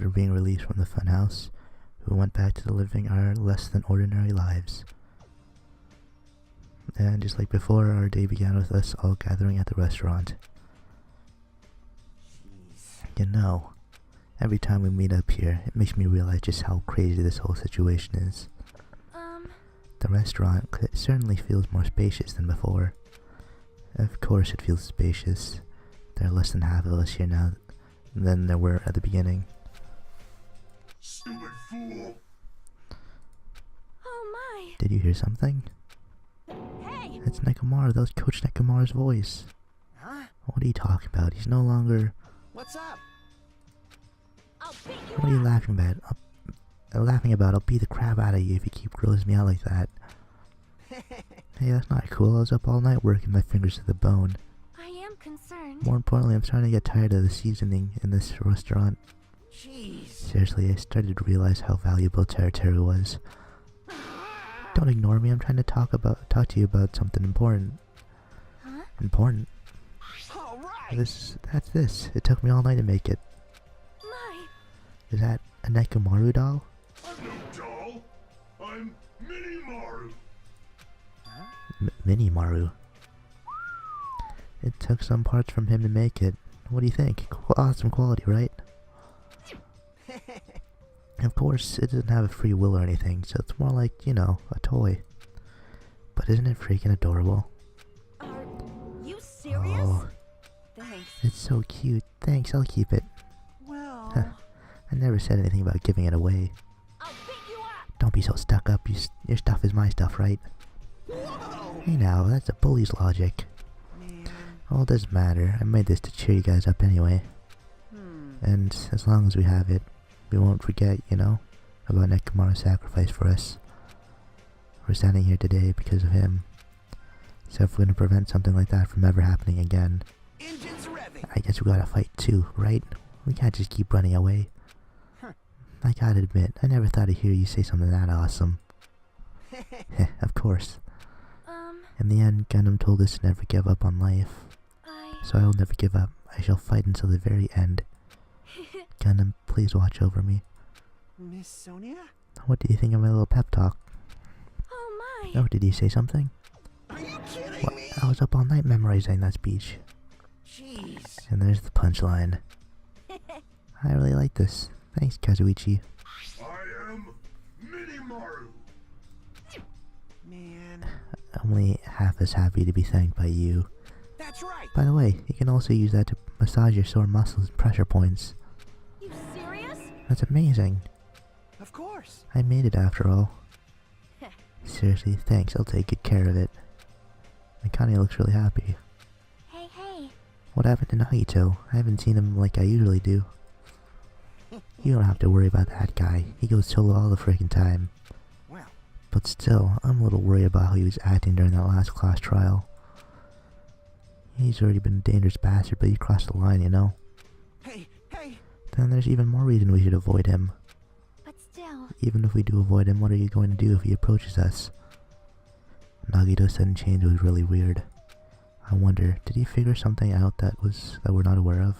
after being released from the funhouse, we went back to living our less than ordinary lives. And just like before, our day began with us all gathering at the restaurant. You know, every time we meet up here, it makes me realize just how crazy this whole situation is. The restaurant certainly feels more spacious than before. Of course it feels spacious. There are less than half of us here now than there were at the beginning. Stupid fool! Oh my! Did you hear something? Hey! That's Nekomaru. That was Coach Nekomaru's voice. Huh? What are you talking about? He's no longer... What's up? I'll beat you What are you up. laughing about? I'll beat the crap out of you if you keep grossing me out like that. Hey, that's not cool. I was up all night working my fingers to the bone. I am concerned. More importantly, I'm starting to get tired of the seasoning in this restaurant. Jeez. Seriously, I started to realize how valuable Teru was. Don't ignore me. I'm trying to talk to you about something important. Huh? Important? All right. That's this. It took me all night to make it. My! Is that a Nekomaru doll? I'm no doll. I'm Mini Maru. Mini Maru. It took some parts from him to make it. What do you think? Awesome quality, right? Of course, it doesn't have a free will or anything, so it's more like, you know, a toy. But isn't it freaking adorable? Are you serious? Oh, Thanks. it's so cute. Thanks, I'll keep it. Well. I never said anything about giving it away. I'll beat you up. Don't be so stuck up. Your stuff is my stuff, right? Whoa. Hey now, that's a bully's logic. Man. Well, it doesn't matter. I made this to cheer you guys up anyway. And as long as we have it, we won't forget, you know, about Nekomaru's sacrifice for us. We're standing here today because of him. So if we're gonna prevent something like that from ever happening again, Engines revving. I guess we gotta fight too, right? We can't just keep running away. Huh. I gotta admit, I never thought I'd hear you say something that awesome. Of course. In the end, Gundam told us to never give up on life. So I will never give up. I shall fight until the very end. Gundam, please watch over me. Miss Sonia? What do you think of my little pep talk? Oh my! Oh, did you say something? Are you kidding What? me? I was up all night memorizing that speech. Jeez. And there's the punchline. I really like this. Thanks, Kazuichi. I am Mini Maru. Man. Only half as happy to be thanked by you. That's right. By the way, you can also use that to massage your sore muscles and pressure points. You serious? That's amazing. Of course. I made it after all. Seriously, thanks. I'll take good care of it. Mikani looks really happy. Hey, hey. What happened to Nagito? I haven't seen him like I usually do. You don't have to worry about that guy. He goes solo all the freaking time. Well. But still, I'm a little worried about how he was acting during that last class trial. He's already been a dangerous bastard, but he crossed the line, you know? Hey, hey. Then there's even more reason we should avoid him. But still. Even if we do avoid him, what are you going to do if he approaches us? Nagito's sudden change was really weird. I wonder, did he figure something out that we're not aware of?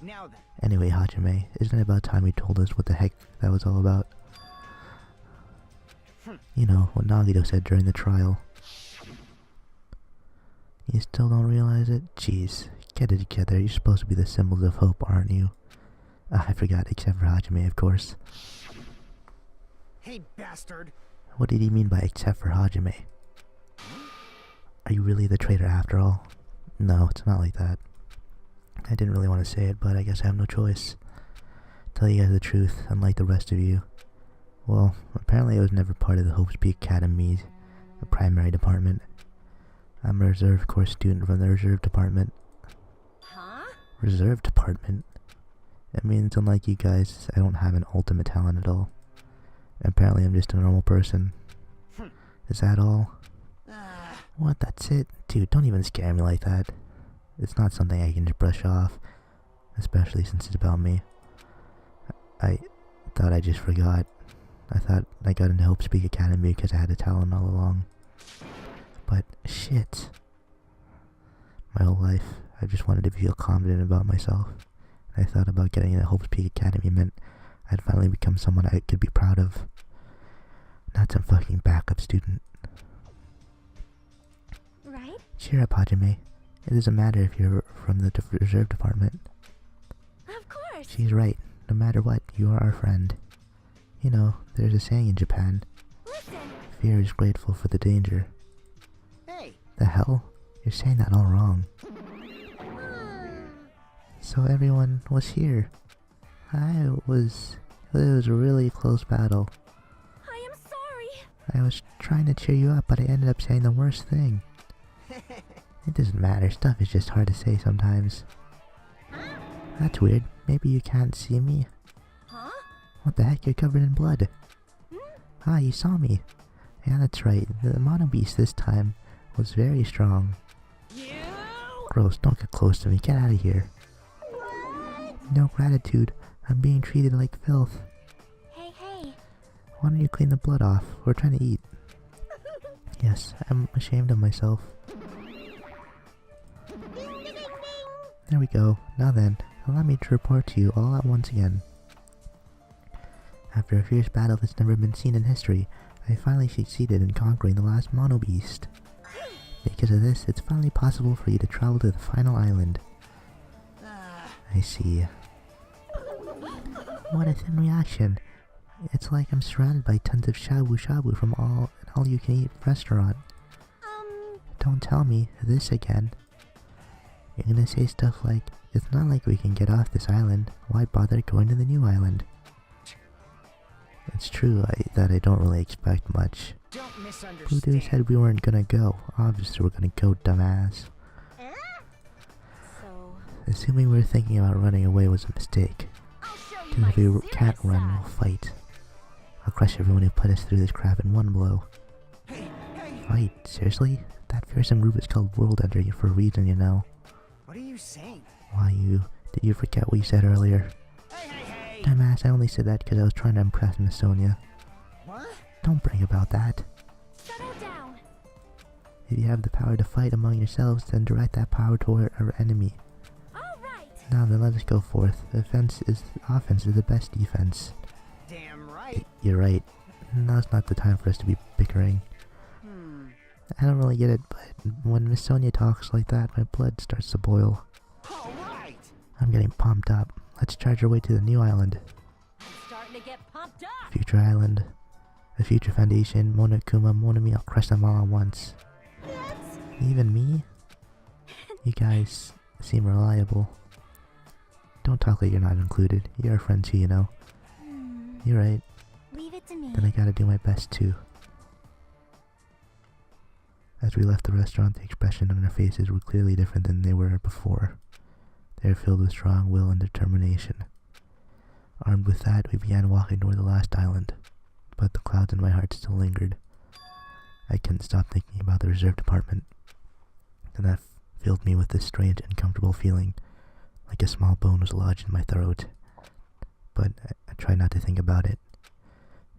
Now then. Anyway, Hajime, isn't it about time you told us what the heck that was all about? You know, what Nagito said during the trial. You still don't realize it? Jeez, get it together. You're supposed to be the symbols of hope, aren't you? I forgot, except for Hajime, of course. Hey, bastard. What did he mean by except for Hajime? Are you really the traitor after all? No, it's not like that. I didn't really want to say it, but I guess I have no choice. Tell you guys the truth, unlike the rest of you. Well, apparently I was never part of the Hope's Peak Academy, the primary department. I'm a reserve corps student from the reserve department. Huh? Reserve department? That means unlike you guys, I don't have an ultimate talent at all. Apparently I'm just a normal person. Is that all? What, that's it? Dude, don't even scare me like that. It's not something I can just brush off, especially since it's about me. I thought I just forgot. I thought I got into Hope Speak Academy because I had a talent all along. But shit. My whole life, I just wanted to feel confident about myself. And I thought about getting into Hope Speak Academy meant I'd finally become someone I could be proud of. Not some fucking backup student. Right? Cheer up, Hajime. It doesn't matter if you're from the reserve department. Of course. She's right. No matter what, you are our friend. You know, there's a saying in Japan. Listen. Fear is grateful for the danger. Hey, The hell? You're saying that all wrong. So everyone was here. It was a really close battle. I am sorry. I was trying to cheer you up, but I ended up saying the worst thing. It doesn't matter, stuff is just hard to say sometimes. That's weird. Maybe you can't see me. Huh? What the heck, you're covered in blood. Ah, you saw me. Yeah, that's right. The mono beast this time was very strong. You? Gross, don't get close to me. Get out of here. No gratitude. I'm being treated like filth. Hey. Why don't you clean the blood off? We're trying to eat. Yes, I'm ashamed of myself. There we go. Now then, allow me to report to you all at once again. After a fierce battle that's never been seen in history, I finally succeeded in conquering the last mono beast. Because of this, it's finally possible for you to travel to the final island. I see. What a thin reaction. It's like I'm surrounded by tons of shabu shabu from an all-you-can-eat restaurant. Don't tell me this again. You're gonna say stuff like, it's not like we can get off this island. Why bother going to the new island? It's true that I don't really expect much. don't misunderstand. Voodoo said we weren't gonna go. Obviously we're gonna go, dumbass. So, Assuming we were thinking about running away was a mistake. I'll show you Because my if we serious can't run, side. we'll fight. I'll crush everyone who put us through this crap in one blow. Hey, Fight? Seriously? That fearsome group is called World Ender for a reason, you know. what are you saying? Why, did you forget what you said earlier? Hey. Dumbass, I only said that because I was trying to impress Miss Sonia. What? Don't brag about that. Settle down. If you have the power to fight among yourselves, then direct that power toward our enemy. All right. Now then, let us go forth. Offense is the best defense. Damn right. You're right. Now's not the time for us to be bickering. I don't really get it, but when Miss Sonia talks like that, my blood starts to boil. All right. I'm getting pumped up. Let's charge our way to the new island. I'm starting to get pumped up. Future island. The future foundation, Monokuma, Monami, I'll crush them all at once. Even me? You guys seem reliable. Don't talk like you're not included. You're a friend too, you know. You're right. Leave it to me. Then I gotta do my best too. As we left the restaurant, the expression on our faces were clearly different than they were before. They were filled with strong will and determination. Armed with that, we began walking toward the last island, but the clouds in my heart still lingered. I couldn't stop thinking about the reserve department, and that filled me with this strange, uncomfortable feeling, like a small bone was lodged in my throat. But I tried not to think about it.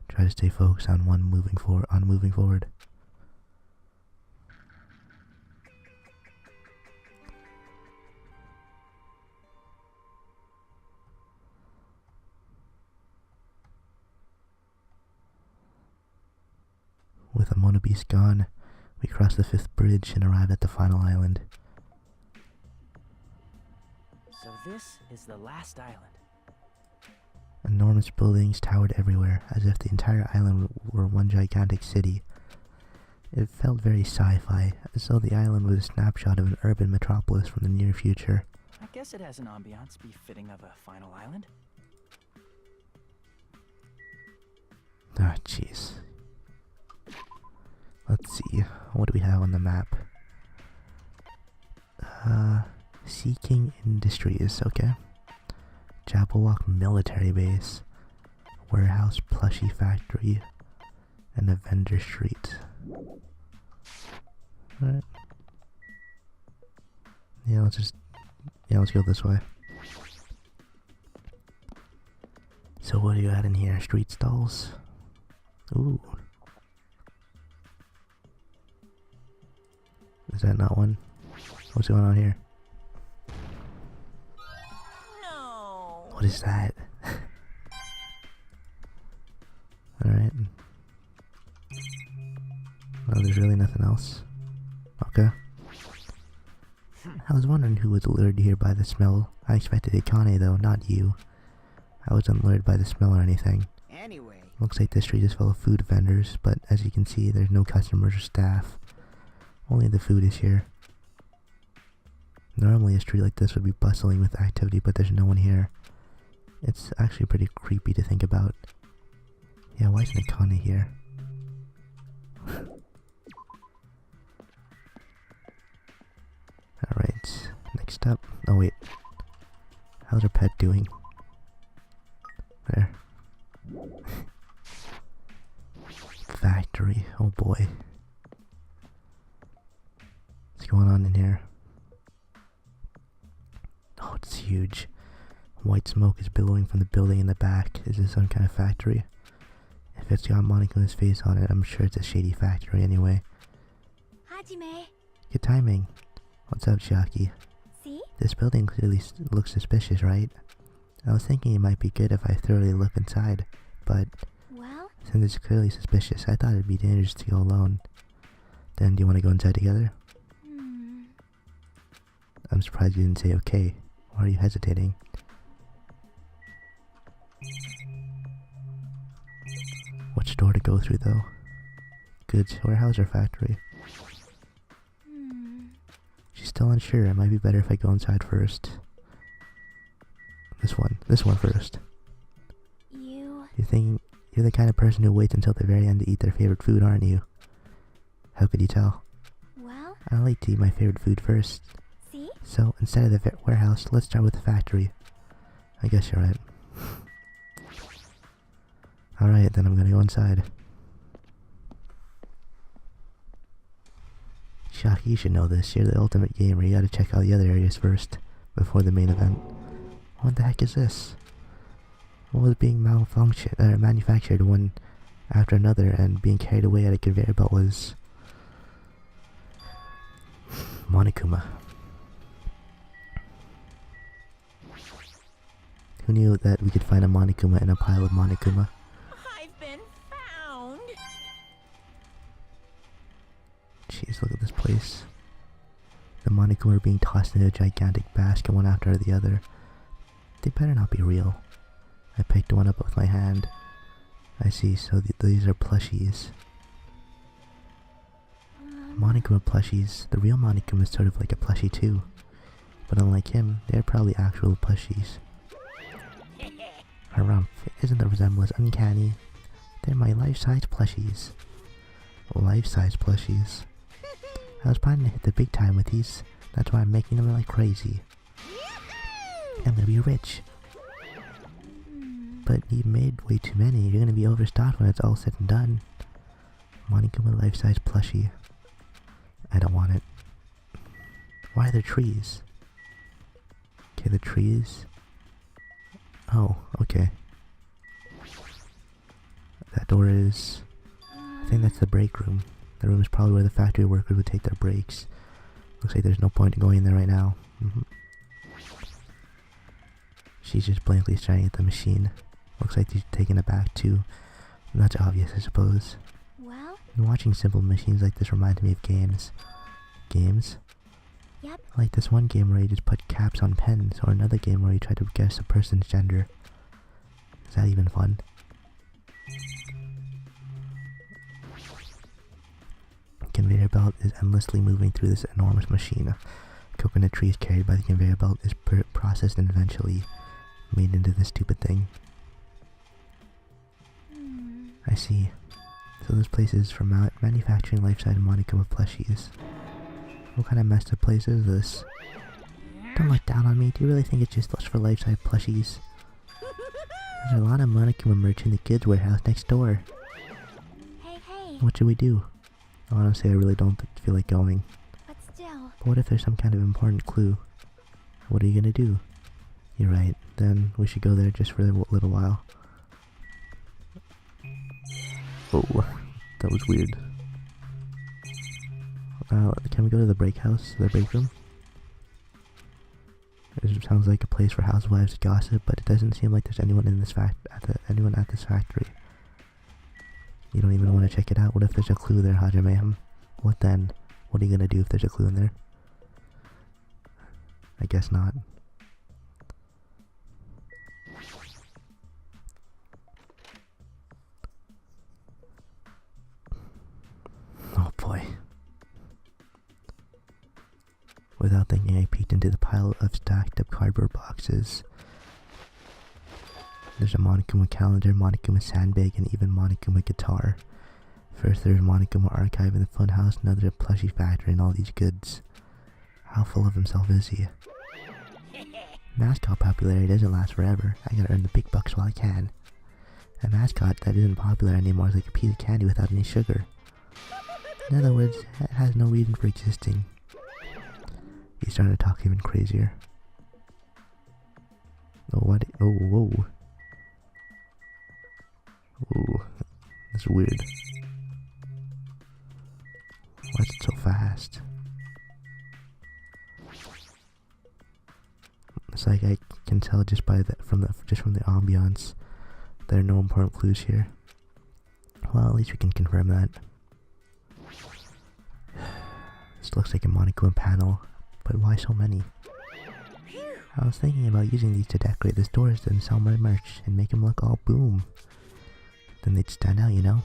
Try to stay focused on moving forward. With the Mono Beast gone, we crossed the 5th bridge and arrived at the final island. So this is the last island. Enormous buildings towered everywhere, as if the entire island were one gigantic city. It felt very sci-fi, as though the island was a snapshot of an urban metropolis from the near future. I guess it has an ambiance befitting of a final island. Ah, jeez. Let's see, what do we have on the map? Seeking Industries, okay. Jabberwock Military Base, Warehouse Plushie Factory, and a Vendor Street. Alright. Yeah, let's go this way. So what do you got in here? Street stalls? Ooh. Is that not one? What's going on here? No. What is that? Alright. Oh, there's really nothing else. Okay. I was wondering who was lured here by the smell. I expected Akane though, not you. I wasn't lured by the smell or anything. Anyway. Looks like this street is full of food vendors, but as you can see, there's no customers or staff. Only the food is here. Normally a street like this would be bustling with activity, but there's no one here. It's actually pretty creepy to think about. Yeah, why isn't Akane here? Alright, next up. Oh wait. How's our pet doing? There. Factory. Oh boy. What's going on in here? Oh, it's huge. White smoke is billowing from the building in the back. Is this some kind of factory? If it's got Monikuma's face on it, I'm sure it's a shady factory anyway. Hajime. Good timing. What's up, Shaki? See? This building clearly looks suspicious, right? I was thinking it might be good if I thoroughly look inside, but Well, since it's clearly suspicious, I thought it'd be dangerous to go alone. Then, do you want to go inside together? I'm surprised you didn't say okay. Why are you hesitating? Which door to go through, though? Goods warehouse or factory? She's still unsure. It might be better if I go inside first. This one first. You're thinking you're the kind of person who waits until the very end to eat their favorite food, aren't you? How could you tell? Well, I like to eat my favorite food first. see? So instead of the warehouse, let's start with the factory. I guess you're right. Alright, then I'm gonna go inside. Shaki, you should know this. You're the ultimate gamer. You gotta check out the other areas first, before the main event. What the heck is this? What was being manufactured one after another and being carried away at a conveyor belt was... Monokuma. Who knew that we could find a Monokuma in a pile of Monokuma? I've been found. Jeez, look at this place. The Monokuma are being tossed into a gigantic basket one after the other. They better not be real. I picked one up with my hand. I see, so these are plushies. Monokuma plushies. The real Monokuma is sort of like a plushie too. But unlike him, they're probably actual plushies. Harumph, isn't the resemblance uncanny? They're my life-size plushies. Life-size plushies. I was planning to hit the big time with these. That's why I'm making them like crazy. I'm gonna be rich. But you made way too many. You're gonna be overstocked when it's all said and done. Monokuma life-size plushie. I don't want it. Why are there trees? Okay, the trees. Oh, okay. That door is... I think that's the break room. The room is probably where the factory workers would take their breaks. Looks like there's no point in going in there right now. She's just blankly staring at the machine. Looks like she's taken aback too. That's obvious, I suppose. Well, Watching simple machines like this reminds me of games. Games? yep. Like this one game where you just put caps on pens, or another game where you try to guess a person's gender. Is that even fun? Conveyor belt is endlessly moving through this enormous machine. Coconut trees carried by the conveyor belt is processed and eventually made into this stupid thing. I see. So this place is for manufacturing life-size Monokuma plushies. What kind of messed up place is this? Don't look down on me. Do you really think it's just for life-size plushies? There's a lot of Monokuma merch in the kids' warehouse next door. Hey, hey. What should we do? Honestly, I really don't feel like going. But still. But what if there's some kind of important clue? What are you gonna do? You're right. Then we should go there just for a little while. Oh, that was weird. Can we go to the break house, the break room? It sounds like a place for housewives to gossip, but it doesn't seem like there's anyone in this anyone at this factory. You don't even want to check it out? What if there's a clue there, Hajime? What then? What are you gonna do if there's a clue in there? I guess not. Oh boy. Without thinking, I peeked into the pile of stacked up cardboard boxes. There's a Monokuma calendar, Monokuma sandbag, and even Monokuma guitar. First there's Monokuma archive in the funhouse, now there's a plushie factory and all these goods. How full of himself is he? Mascot popularity doesn't last forever. I gotta earn the big bucks while I can. A mascot that isn't popular anymore is like a piece of candy without any sugar. In other words, it has no reason for existing. He's starting to talk even crazier. Oh, what? Oh, whoa. Ooh, that's weird. Why is it so fast? It's like I can tell just by from the ambiance. There are no important clues here. Well, at least we can confirm that. This looks like a Monokuma panel, but why so many? I was thinking about using these to decorate the stores and sell my merch and make them look all boom. Then they'd stand out, you know?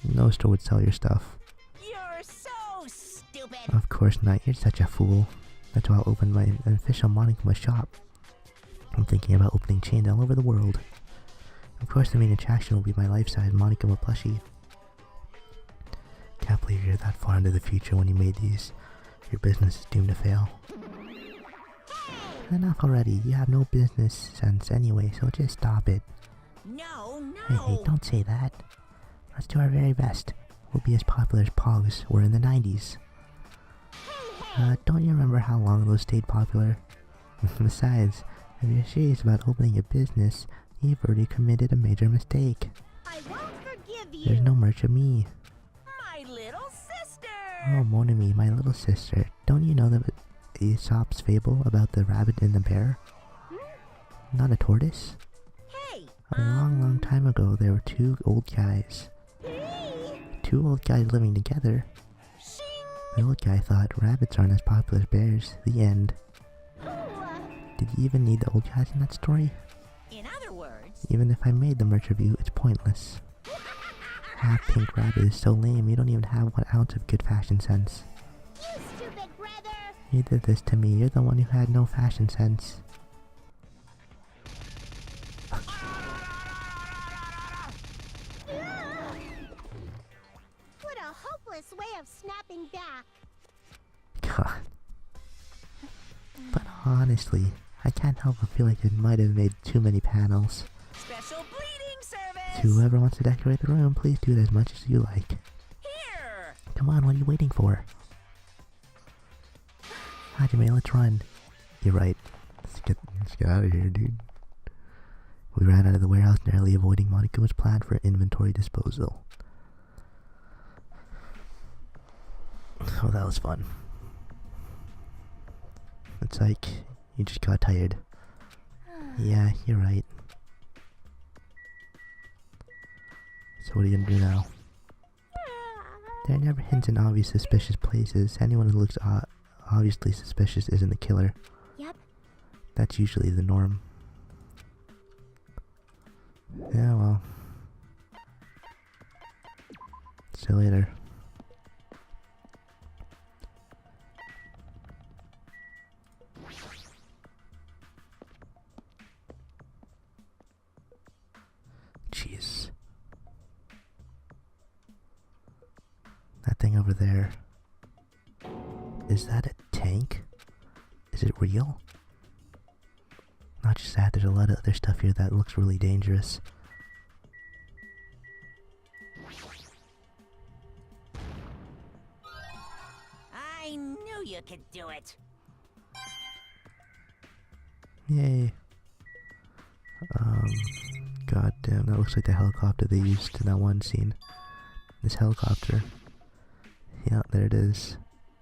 No store would sell your stuff. You're so stupid. Of course not, you're such a fool. That's why I'll open my official Monokuma shop. I'm thinking about opening chains all over the world. Of course the main attraction will be my life-size Monokuma plushie. Can't believe you're that far into the future when you made these. Your business is doomed to fail. Enough already, you have no business sense anyway, so just stop it. No. Hey, don't say that. Let's do our very best. We'll be as popular as Pogs were in the 90s. Don't you remember how long those stayed popular? Besides, if you're serious about opening a business, you've already committed a major mistake. I won't forgive you. There's no merch of me. My little sister. Oh, mon ami, my little sister. Don't you know the Aesop's fable about the rabbit and the bear? Not a tortoise? Hey. A long time ago, there were two old guys. Two old guys living together. The old guy thought rabbits aren't as popular as bears. The end. Did you even need the old guys in that story? In other words, Even if I made the merch of you, it's pointless. Half pink rabbit is so lame, you don't even have 1 ounce of good fashion sense. You stupid brother! You did this to me, you're the one who had no fashion sense. What a hopeless way of snapping back. God. But honestly, I can't help but feel like it might have made too many panels. special bleeding service. To whoever wants to decorate the room, please do it as much as you like. Here. Come on, what are you waiting for? Hajime, let's run. You're right. Let's get out of here, dude. We ran out of the warehouse, narrowly avoiding Monokuma's plan for inventory disposal. Oh, that was fun. It's like, you just got tired. Yeah, you're right. So what are you gonna do now? There are never hints in obvious suspicious places. Anyone who looks obviously suspicious isn't the killer. Yep. That's usually the norm. Yeah, well. See you later. Jeez. That thing over there. Is that a tank? Is it real? Not just that, there's a lot of other stuff here that looks really dangerous. I knew you could do it. Yay. God damn, that looks like the helicopter they used in that one scene. This helicopter. Yeah, there it is.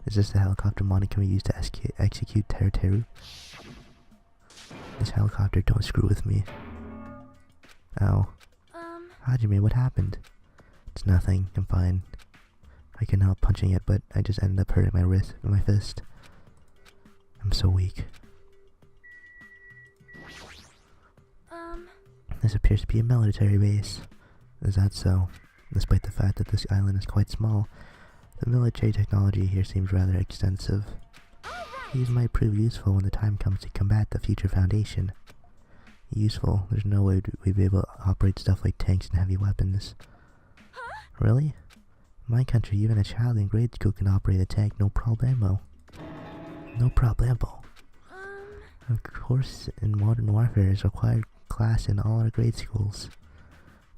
Is this the helicopter Monokuma used to execute Teru? This helicopter, don't screw with me. Ow. Hajime, what happened? It's nothing, I'm fine. I couldn't help punching it, but I just ended up hurting my wrist with my fist. I'm so weak. This appears to be a military base. Is that so? Despite the fact that this island is quite small, the military technology here seems rather extensive. These might prove useful when the time comes to combat the future Foundation. Useful? There's no way we'd be able to operate stuff like tanks and heavy weapons. Really? In my country, even a child in grade school can operate a tank, no problemo. No problemo. Of course, in modern warfare is required class in all our grade schools.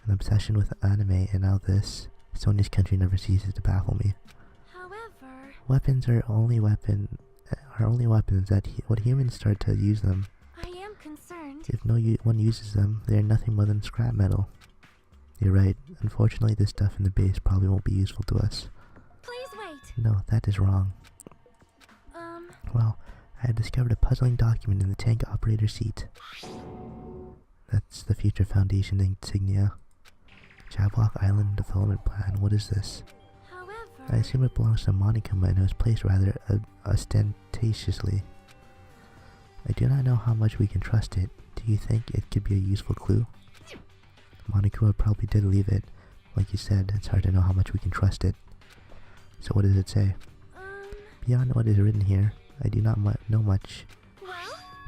An obsession with anime and now this. Sonia's country never ceases to baffle me. However, Weapons are only weapons that when humans start to use them. I am concerned. If no one uses them, they are nothing more than scrap metal. You're right. Unfortunately, this stuff in the base probably won't be useful to us. Please wait. No, that is wrong. Well, I have discovered a puzzling document in the tank operator seat. That's the Future Foundation insignia. Jablock Island Development Plan. What is this? However, I assume it belongs to Monicum and it was placed rather ostentatiously. I do not know how much we can trust it. Do you think it could be a useful clue? Monokuma probably did leave it. Like you said, it's hard to know how much we can trust it. So what does it say? Beyond what is written here, I do not know much. well,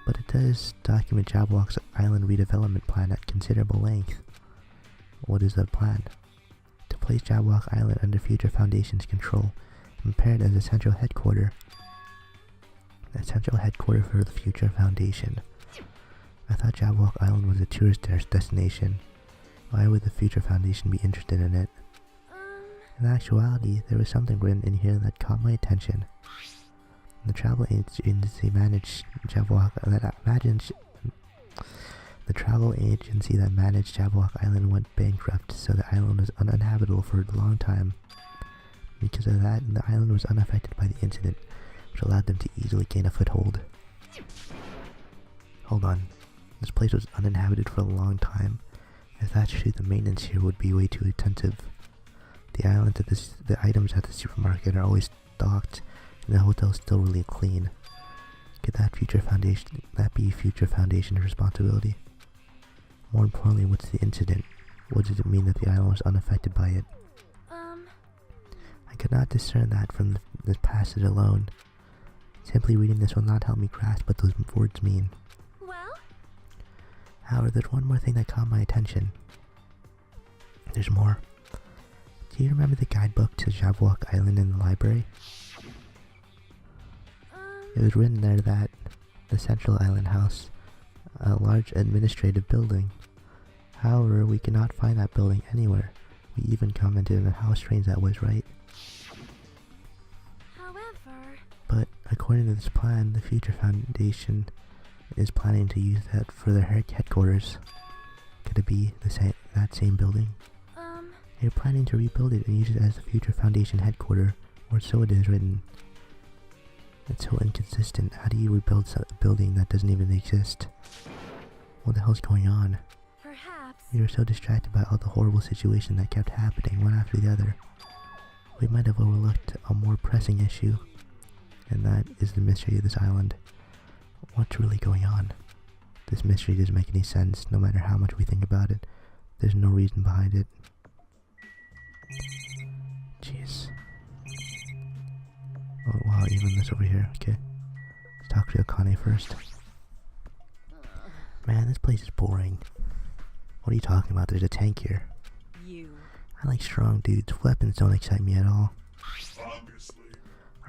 But it does document Jablock's island redevelopment plan at considerable length. What is the plan? To place Jablock Island under Future Foundation's control and prepare it as a central headquarters. A central headquarters for the Future Foundation. I thought Jablock Island was a tourist destination. Why would the Future Foundation be interested in it? In actuality, there was something written in here that caught my attention. The travel agency that managed Jablock Island went bankrupt, so the island was uninhabitable for a long time. Because of that, the island was unaffected by the incident, which allowed them to easily gain a foothold. Hold on. This place was uninhabited for a long time. If that's true, the maintenance here would be way too intensive. The items at the supermarket are always stocked, and the hotel's still really clean. Could that be Future Foundation's responsibility? More importantly, what's the incident? What does it mean that the island was unaffected by it? I could not discern that from this passage alone. Simply reading this will not help me grasp what those words mean. well, However, there's one more thing that caught my attention. There's more. Do you remember the guidebook to Jablock Island in the library? It was written there that the Central Island House, a large administrative building. However, we cannot find that building anywhere. We even commented on how strange that was, right? however, But according to this plan, the Future Foundation is planning to use that for their headquarters. Could it be that same building? They're planning to rebuild it and use it as the Future Foundation headquarters, or so it is written. It's so inconsistent. How do you rebuild a building that doesn't even exist? What the hell's going on? perhaps, We were so distracted by all the horrible situations that kept happening one after the other. We might have overlooked a more pressing issue, and that is the mystery of this island. What's really going on? This mystery doesn't make any sense, no matter how much we think about it. There's no reason behind it. Jeez. Oh wow, even this over here. Okay. Let's talk to Akane first. Man, this place is boring. What are you talking about? There's a tank here. You. I like strong dudes. Weapons don't excite me at all. Obviously.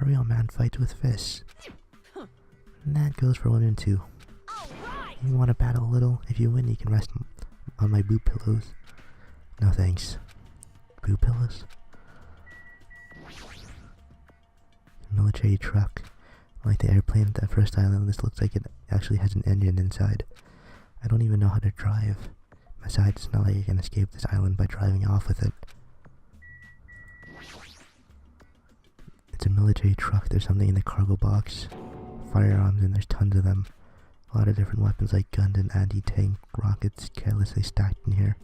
A real man fights with fists. And that goes for women too. Alright! You want to battle a little? If you win, you can rest on my boob pillows. No thanks. Boob pillows? Military truck. Like the airplane at that first island, this looks like it actually has an engine inside. I don't even know how to drive. Besides, it's not like I can escape this island by driving off with it. It's a military truck. There's something in the cargo box. Firearms, and there's tons of them. A lot of different weapons like guns and anti-tank rockets carelessly stacked in here.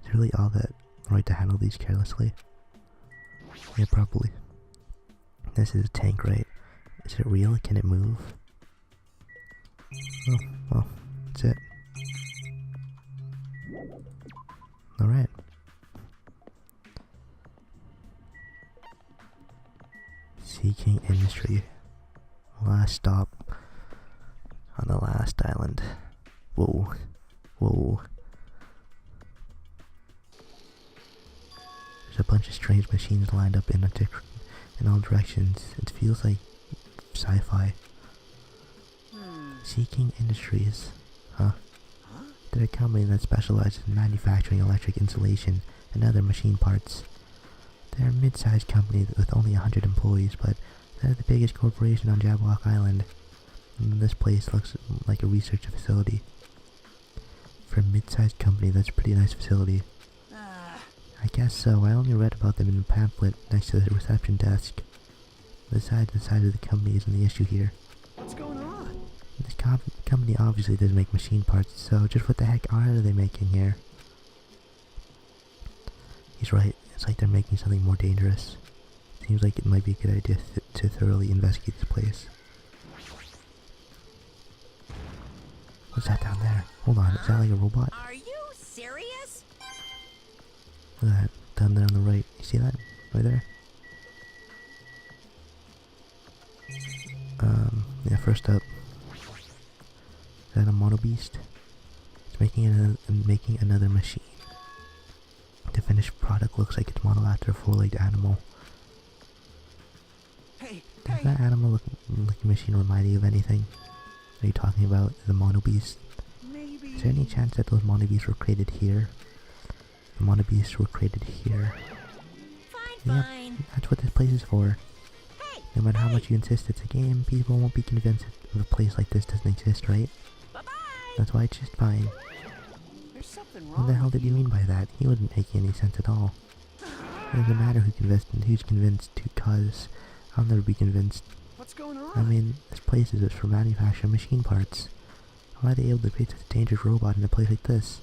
It's really all that right to handle these carelessly? Yeah, probably. This is a tank, right? Is it real? Can it move? Oh, well, that's it. Alright. Seeking industry. Last stop on the last island. Whoa. Whoa. There's a bunch of strange machines lined up in all directions. It feels like sci-fi. Seeking Industries. Huh? They're a company that specializes in manufacturing electric insulation and other machine parts. They're a mid-sized company with only 100 employees, but they're the biggest corporation on Jablock Island. And this place looks like a research facility. For a mid-sized company, that's a pretty nice facility. I guess so. I only read about them in a pamphlet next to the reception desk. Besides, the size of the company isn't the issue here. What's going on? This company obviously doesn't make machine parts, so just what the heck are they making here? He's right. It's like they're making something more dangerous. Seems like it might be a good idea to thoroughly investigate this place. What's that down there? Hold on, is that like a robot? Are you serious? Look at that, down there on the right. You see that? Right there? Yeah, first up. Is that a mono beast? It's making another machine. The finished product looks like it's modeled after a four-legged animal. Hey, Does that animal-looking machine remind you of anything? Are you talking about the mono beast? maybe. Is there any chance that those mono beasts were created here? The mono beasts were created here. Fine, Yep, fine. that's what this place is for. Hey, No matter how much you insist it's a game, people won't be convinced that a place like this doesn't exist, right? bye-bye. That's why it's just fine. There's something wrong. What the hell did you mean by that? He wouldn't make any sense at all. It doesn't matter who's convinced, because I'll never be convinced. What's going on? I mean, this place is for manufacturing machine parts. How are they able to create such a dangerous robot in a place like this?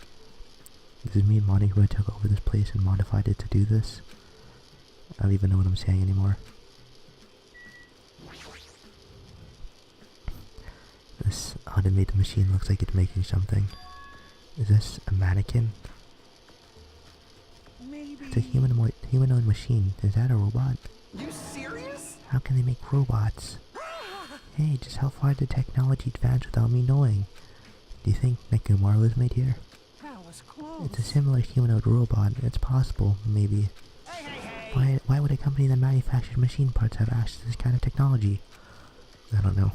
This is me and Monty who took over this place and modified it to do this. I don't even know what I'm saying anymore. This automated machine looks like it's making something. Is this a mannequin? Maybe. It's a humanoid machine. Is that a robot? You serious? How can they make robots? Hey, just how far did technology advance without me knowing? Do you think Nekumar was made here? That was close. It's a similar humanoid robot. It's possible, maybe. Hey, hey, hey. Why would a company that manufactures machine parts have access to this kind of technology? I don't know.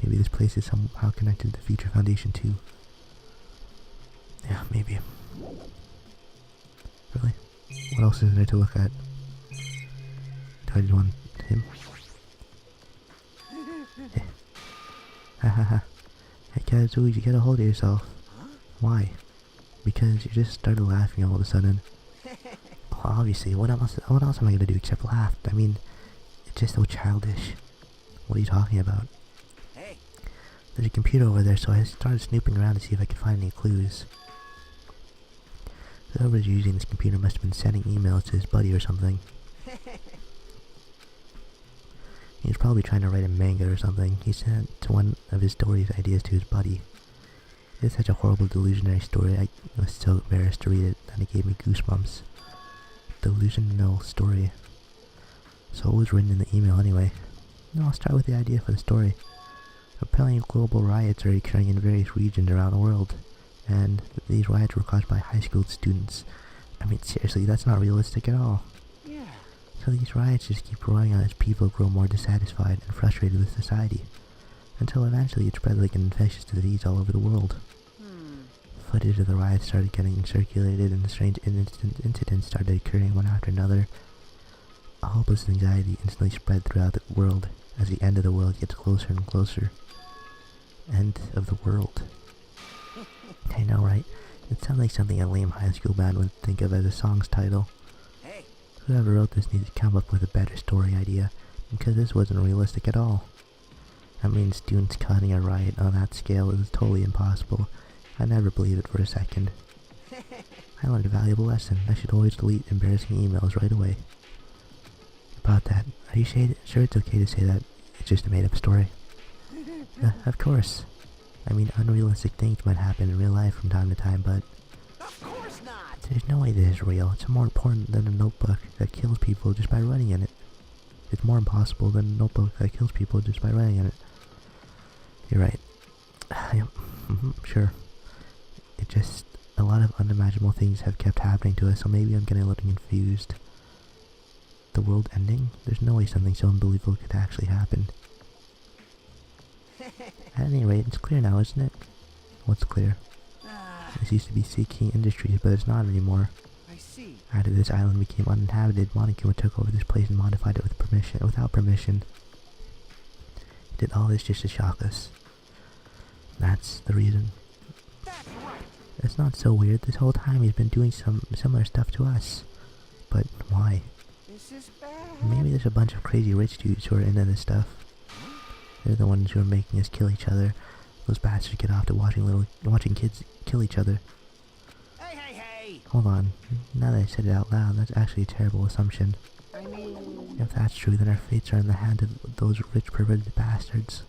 Maybe this place is somehow connected to the Future Foundation too. Yeah, maybe. Really? What else is there to look at? Do I just want him? Hahaha. Hey Kazu, you gotta hold of yourself. Why? Because you just started laughing all of a sudden. Well, obviously, what else am I gonna do except laugh? I mean, it's just so childish. What are you talking about? Hey. There's a computer over there, so I started snooping around to see if I could find any clues. Whoever's using this computer must have been sending emails to his buddy or something. He was probably trying to write a manga or something. He sent one of his stories ideas to his buddy. It's such a horrible delusionary story. I was so embarrassed to read it that it gave me goosebumps. Delusional story. So what was written in the email anyway? No, I'll start with the idea for the story. Apparently global riots are occurring in various regions around the world. And these riots were caused by high school students. I mean, seriously, that's not realistic at all. Yeah. So these riots just keep growing on as people grow more dissatisfied and frustrated with society, until eventually it spread like an infectious disease all over the world. Footage of the riots started getting circulated and strange incidents started occurring one after another. A hopeless anxiety instantly spread throughout the world as the end of the world gets closer and closer. End of the world. I know, right? It sounds like something a lame high school band would think of as a song's title. Hey. Whoever wrote this needs to come up with a better story idea, because this wasn't realistic at all. I mean, students causing a riot on that scale is totally impossible. I never believed it for a second. I learned a valuable lesson. I should always delete embarrassing emails right away. About that, are you sure it's okay to say that it's just a made-up story? Of course. I mean, unrealistic things might happen in real life from time to time, but Of course not. there's no way this is real. It's more important than a notebook that kills people just by writing in it. It's more impossible than a notebook that kills people just by writing in it. You're right. Yep. Sure. It just, a lot of unimaginable things have kept happening to us, so maybe I'm getting a little confused. The world ending? There's no way something so unbelievable could actually happen. At any rate, it's clear now, isn't it? What's clear? This used to be Sea King Industries, but it's not anymore. I see. After this island became uninhabited, Monica took over this place and modified it without permission. He did all this just to shock us. That's the reason. That's right. It's not so weird. This whole time he's been doing some similar stuff to us. But why? This is bad. Maybe there's a bunch of crazy rich dudes who are into this stuff. They're the ones who are making us kill each other. Those bastards get off to watching kids kill each other. Hey, hey, hey! Hold on. Now that I said it out loud, that's actually a terrible assumption. I mean... If that's true, then our fates are in the hand of those rich perverted bastards.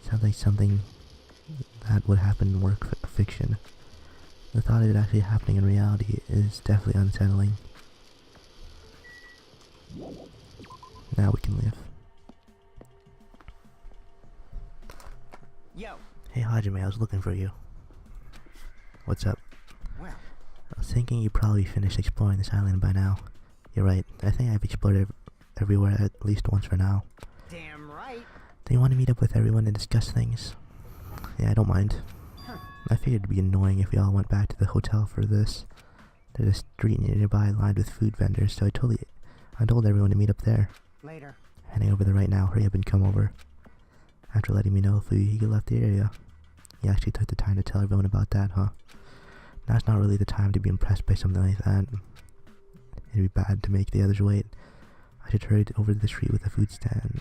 Sounds like something that would happen in work fiction. The thought of it actually happening in reality is definitely unsettling. Now we can live. Yo. Hey Hajime, I was looking for you. What's up? Well, I was thinking you probably finished exploring this island by now. You're right, I think I've explored everywhere at least once for now. damn right. Do you want to meet up with everyone and discuss things? Yeah, I don't mind. I figured it'd be annoying if we all went back to the hotel for this. There's a street nearby lined with food vendors, so I told everyone to meet up there. Later. Heading over there right now, hurry up and come over. After letting me know if he left the area. He actually took the time to tell everyone about that, huh? Now's not really the time to be impressed by something like that. It'd be bad to make the others wait. I should hurry over to the street with the food stand